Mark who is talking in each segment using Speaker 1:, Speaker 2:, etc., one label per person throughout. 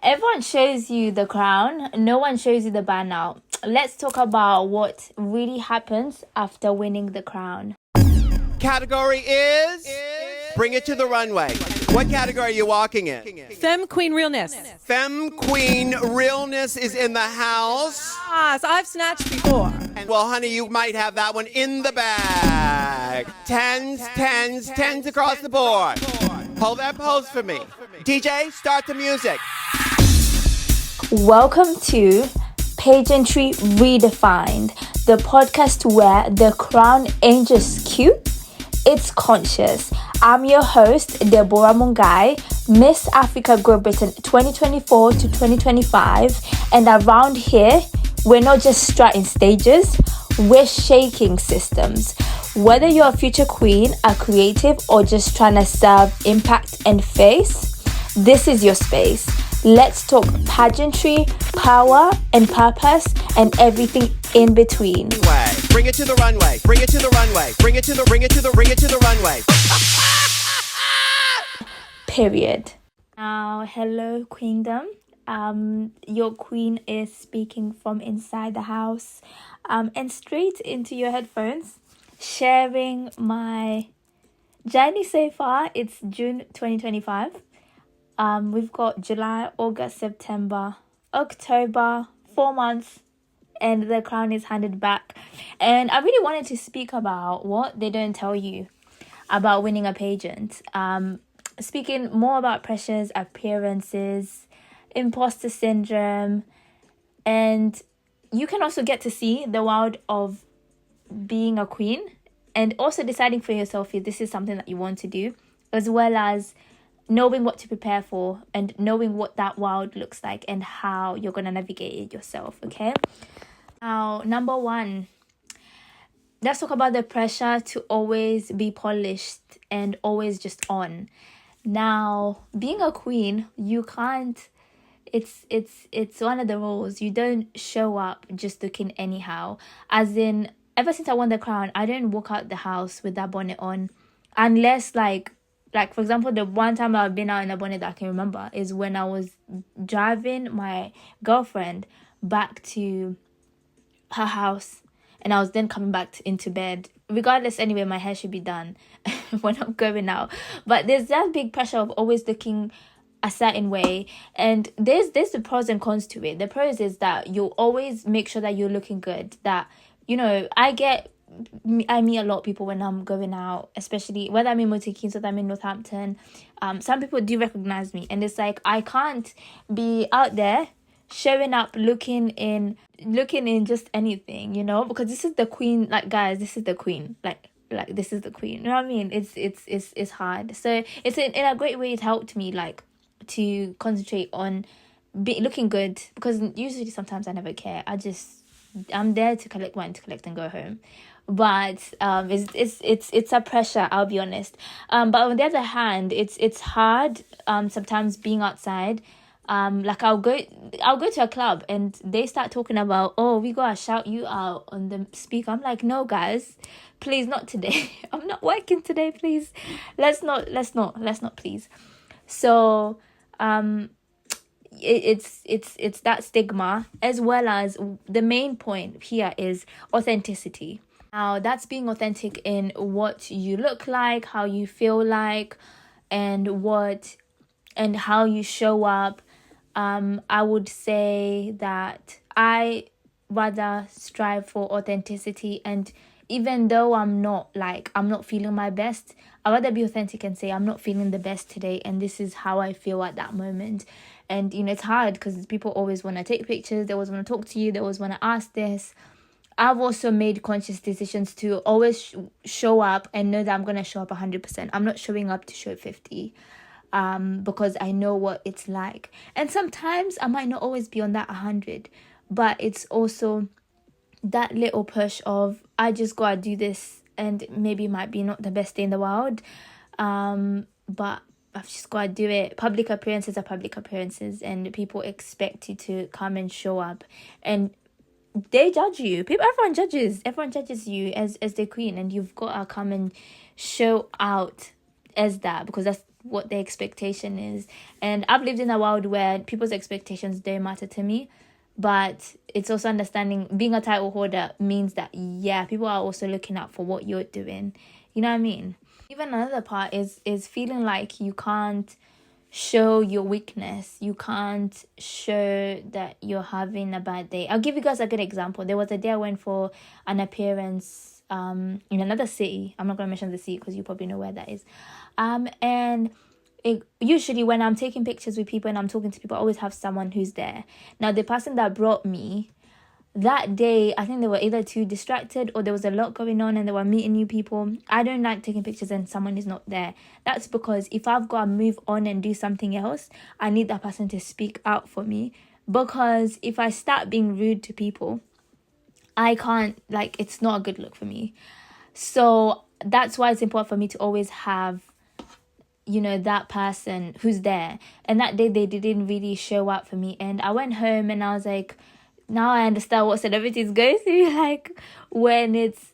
Speaker 1: Everyone shows you the crown. No one shows you the burnout. Let's talk about what really happens after winning the crown.
Speaker 2: Category is Bring It to the Runway. What category are you walking in?
Speaker 3: Femme Queen Realness.
Speaker 2: Femme Queen Realness is in the house.
Speaker 3: Ah, so I've snatched before.
Speaker 2: Well, honey, you might have that one in the bag. Tens across the board. Hold that pose for me. DJ, start the music.
Speaker 1: Welcome to Pageantry Redefined, the podcast where the crown ain't just cute, it's conscious. I'm your host, Deborah Mungai, Miss Africa Great Britain 2024 to 2025, and around here, we're not just strutting stages, we're shaking systems. Whether you're a future queen, a creative, or just trying to serve impact and face, this is your space. Let's talk pageantry, power, and purpose, and everything in between.
Speaker 2: Bring it to the runway. Bring it to the runway. Bring it to the runway.
Speaker 1: Period. Now, hello, queendom. Your queen is speaking from inside the house, and straight into your headphones, sharing my journey so far. It's June 2025. We've got July, August, September, October, 4 months, and the crown is handed back. And I really wanted to speak about what they don't tell you about winning a pageant. Speaking more about pressures, appearances, imposter syndrome, and you can also get to see the world of being a queen and also deciding for yourself if this is something that you want to do, as well as knowing what to prepare for and knowing what that world looks like and how you're going to navigate it yourself, okay? Now, number one, let's talk about the pressure to always be polished and always just on. Now, being a queen, you can't, it's one of the rules. You don't show up just looking anyhow. As in, ever since I won the crown, I didn't walk out the house with that bonnet on unless like for example, the one time I've been out in a bonnet that I can remember is when I was driving my girlfriend back to her house, and I was then coming back into bed. Regardless, anyway, my hair should be done when I'm going out. But there's that big pressure of always looking a certain way, and there's the pros and cons to it. The pros is that you always make sure that you're looking good. That, you know, I meet a lot of people when I'm going out, especially whether I'm in Milton Keynes, whether I'm in Northampton. Some people do recognize me, and it's like I can't be out there showing up looking in just anything, you know, because this is the queen. Like, guys, this is the queen. Like this is the queen. You know what I mean? It's hard. So it's in a great way. It helped me like to concentrate on looking good, because usually sometimes I never care. I'm there to collect and go home. But it's a pressure, I'll be honest. But on the other hand, it's hard sometimes being outside. Like I'll go to a club and they start talking about, oh, we gotta shout you out on the speaker. I'm like, no, guys, please, not today. I'm not working today, please. Let's not please. So it's that stigma, as well as the main point here is authenticity. Now, that's being authentic in what you look like, how you feel like, and how you show up. I would say that I rather strive for authenticity, and even though I'm not feeling my best, I'd rather be authentic and say I'm not feeling the best today, and this is how I feel at that moment. And, you know, it's hard because people always want to take pictures, they always want to talk to you, they always want to ask this. I've also made conscious decisions to always show up and know that I'm going to show up 100%. I'm not showing up to show 50, because I know what it's like. And sometimes I might not always be on that 100, but it's also that little push of I just got to do this, and maybe it might be not the best day in the world, but I've just got to do it. Public appearances are public appearances, and people expect you to come and show up, and they judge you. Everyone judges you as the queen, and you've got to come and show out as that, because that's what the expectation is. And I've lived in a world where people's expectations don't matter to me. But it's also understanding being a title holder means that, yeah, people are also looking out for what you're doing. You know what I mean? Even another part is feeling like you can't show your weakness. You can't show that you're having a bad day. I'll give you guys a good example. There was a day I went for an appearance in another city. I'm not going to mention the city because you probably know where that is. And usually when I'm taking pictures with people and I'm talking to people, I always have someone who's there. Now, the person that brought me that day, I think they were either too distracted or there was a lot going on and they were meeting new people. I don't like taking pictures and someone is not there. That's because if I've got to move on and do something else, I need that person to speak out for me. Because if I start being rude to people, I can't, it's not a good look for me. So that's why it's important for me to always have, that person who's there. And that day they didn't really show up for me. And I went home and I was like, now I understand what celebrities go through. Like when it's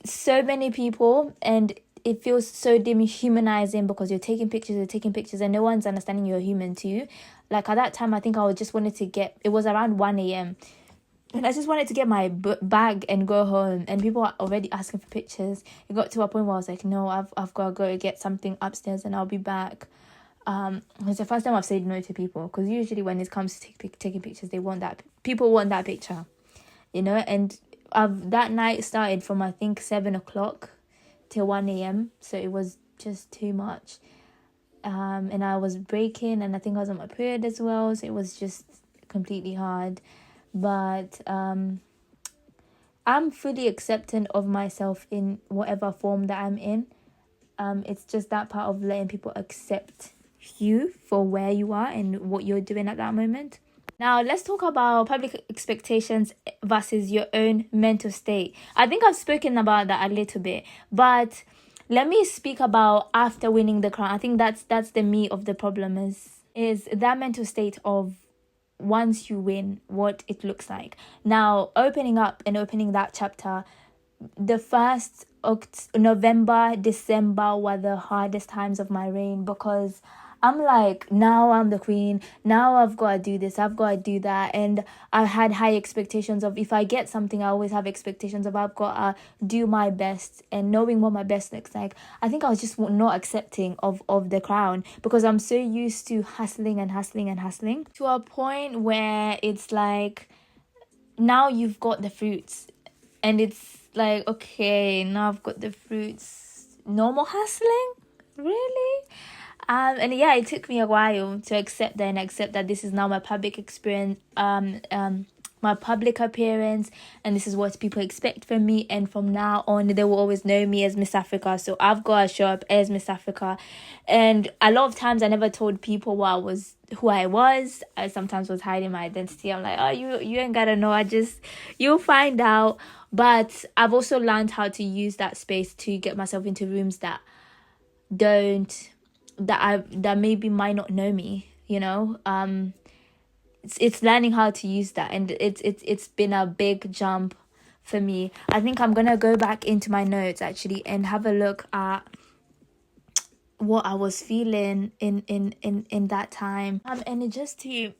Speaker 1: so many people and it feels so dehumanizing because you're taking pictures and no one's understanding you're human too. Like at that time, I think I just wanted to it was around 1 a.m. And I just wanted to get my bag and go home. And people are already asking for pictures. It got to a point where I was like, no, I've got to go get something upstairs and I'll be back. It's the first time I've said no to people. Because usually when it comes to taking pictures, people want that picture. And that night started from, I think, 7 o'clock till 1 a.m. So it was just too much. And I was breaking and I think I was on my period as well. So it was just completely hard. But I'm fully accepting of myself in whatever form that I'm in. It's just that part of letting people accept you for where you are and what you're doing at that moment. Now, let's talk about public expectations versus your own mental state. I think I've spoken about that a little bit, but let me speak about after winning the crown. I think that's the meat of the problem is that mental state of once you win, what it looks like. Now, opening that chapter, the first November, December were the hardest times of my reign because I'm like, now I'm the queen. Now I've got to do this. I've got to do that. And I had high expectations of if I get something, I always have expectations of I've got to do my best and knowing what my best looks like. I think I was just not accepting of the crown because I'm so used to hustling to a point where it's like, now you've got the fruits and it's like, okay, now I've got the fruits. No more hustling? Really? And yeah, it took me a while to accept that this is now my public experience, my public appearance, and this is what people expect from me. And from now on, they will always know me as Miss Africa. So I've got to show up as Miss Africa. And a lot of times I never told people who I was. I sometimes was hiding my identity. I'm like, oh, you ain't gotta know. You'll find out. But I've also learned how to use that space to get myself into rooms that maybe might not know me, it's learning how to use that, and it's been a big jump for me. I think I'm gonna go back into my notes actually and have a look at what I was feeling in that time. And just to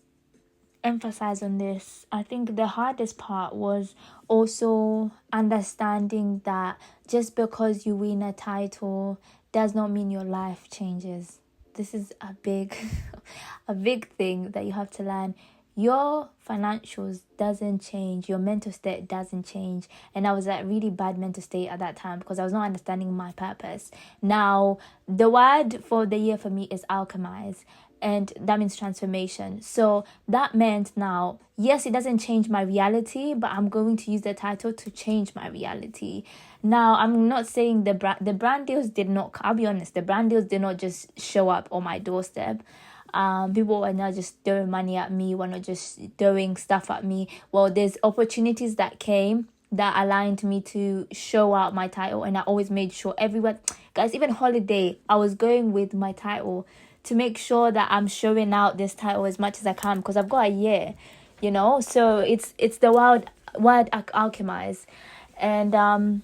Speaker 1: emphasize on this, I think the hardest part was also understanding that just because you win a title does not mean your life changes. This is a big thing that you have to learn. Your financials doesn't change. Your mental state doesn't change. And I was at really bad mental state at that time because I was not understanding my purpose. Now, the word for the year for me is alchemize. And that means transformation. So that meant now, yes, it doesn't change my reality, but I'm going to use the title to change my reality. Now, I'm not saying the brand deals did not, I'll be honest, the brand deals did not just show up on my doorstep. People were not just throwing money at me, were not just throwing stuff at me. Well, there's opportunities that came that aligned me to show out my title. And I always made sure everywhere, guys, even holiday, I was going with my title to make sure that I'm showing out this title as much as I can because I've got a year, So it's the word alchemize. And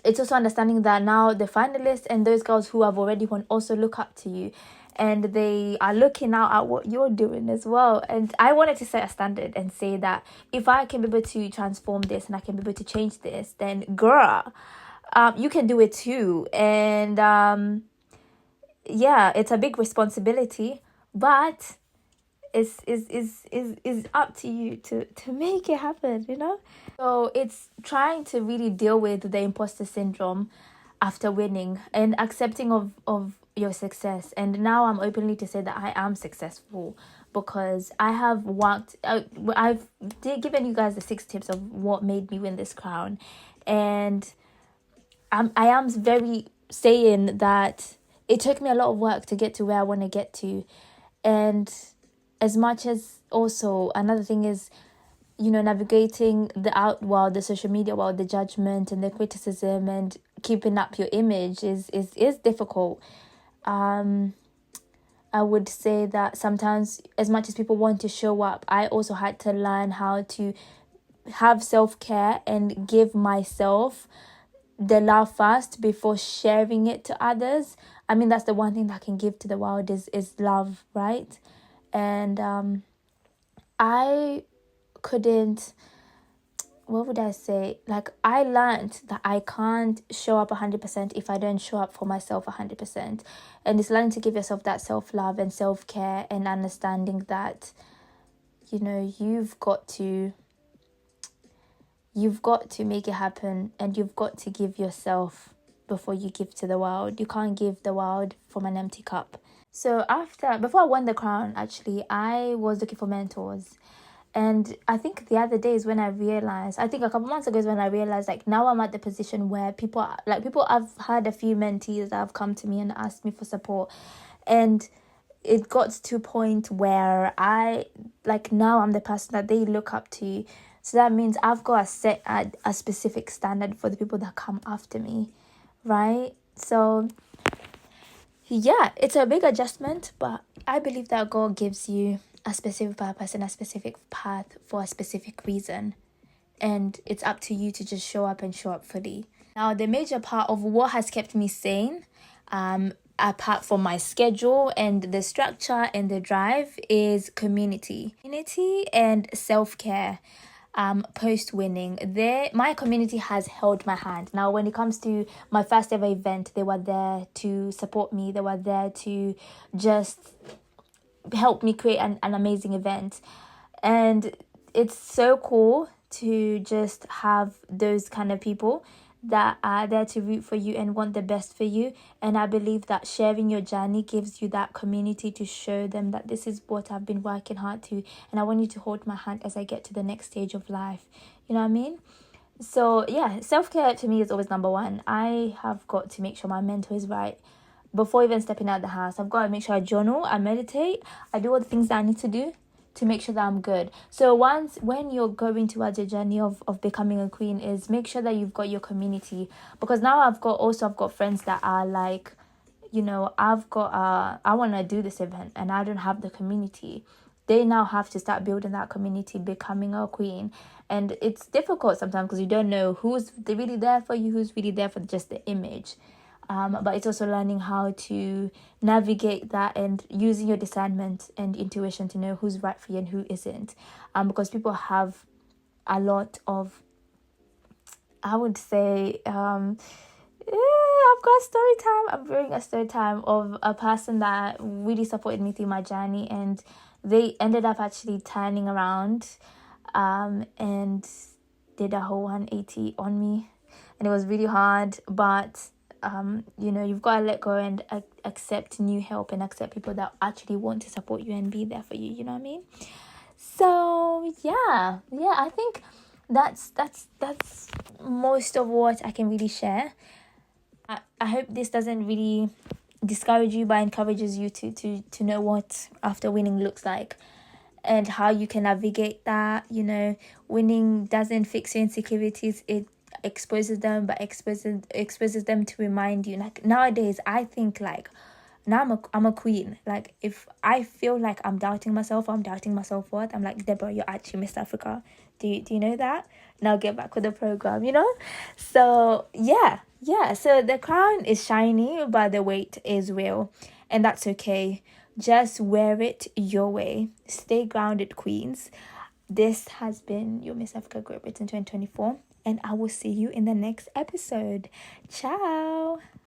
Speaker 1: it's also understanding that now the finalists and those girls who have already won also look up to you, and they are looking out at what you're doing as well. And I wanted to set a standard and say that if I can be able to transform this and I can be able to change this, then girl, you can do it too. And yeah, it's a big responsibility, but is up to you to make it happen, you know. So it's trying to really deal with the imposter syndrome after winning and accepting of your success. And now I'm openly to say that I am successful because I have worked I've given you guys the 6 tips of what made me win this crown. And I am very saying that it took me a lot of work to get to where I want to get to. And as much as also another thing is, you know, navigating the out world, the social media world, the judgment and the criticism and keeping up your image is difficult. I would say that sometimes, as much as people want to show up, I also had to learn how to have self-care and give myself the love first before sharing it to others. I mean, that's the one thing that I can give to the world is love, right? And I couldn't, what would I say? Like, I learned that I can't show up 100% if I don't show up for myself 100%. And it's learning to give yourself that self-love and self-care and understanding that, you know, you've got to make it happen, and you've got to give yourself before you give to the world. You can't give the world from an empty cup. So before I won the crown, actually, I was looking for mentors. And I think the other day is when I realized, I think a couple months ago is when I realized, like, now I'm at the position where I've had a few mentees that have come to me and asked me for support. And it got to a point where now I'm the person that they look up to. So that means I've got to set a specific standard for the people that come after me, right? So yeah, it's a big adjustment, but I believe that God gives you a specific purpose and a specific path for a specific reason. And it's up to you to just show up and show up fully. Now, the major part of what has kept me sane, apart from my schedule and the structure and the drive, is community and self-care. Post winning, my community has held my hand. Now, when it comes to my first ever event, they were there to support me. They were there to just help me create an amazing event. And it's so cool to just have those kind of people that are there to root for you and want the best for you. And I believe that sharing your journey gives you that community to show them that this is what I've been working hard to, and I want you to hold my hand as I get to the next stage of life. You know what I mean? So yeah, self-care to me is always number one. I have got to make sure my mental is right. Before even stepping out of the house, I've got to make sure I journal, I meditate, I do all the things that I need to do to make sure that I'm good. So when you're going towards your journey of becoming a queen, is make sure that you've got your community. Because now I've got friends that are like, you know, I want to do this event and I don't have the community. They now have to start building that community, becoming a queen. And it's difficult sometimes because you don't know who's really there for you, who's really there for just the image. But it's also learning how to navigate that and using your discernment and intuition to know who's right for you and who isn't. Because people have a lot of, I would say, I've got a story time. I'm bringing a story time of a person that really supported me through my journey, and they ended up actually turning around and did a whole 180 on me. And it was really hard, but you know, you've got to let go and accept new help and accept people that actually want to support you and be there for you. You know what I mean? So yeah, I think that's most of what I can really share. I hope this doesn't really discourage you, but encourages you to know what after winning looks like and how you can navigate that. You know, winning doesn't fix your insecurities, it exposes them, but exposes them to remind you. Like nowadays, I think like Now I'm a queen. Like, if I feel like I'm doubting myself, I'm doubting my self-worth, I'm like, Deborah, you're actually Miss Africa. Do you know that? Now get back with the program, you know? So yeah. So the crown is shiny, but the weight is real. And that's okay. Just wear it your way. Stay grounded, queens. This has been your Miss Africa Great Britain 2024, and I will see you in the next episode. Ciao.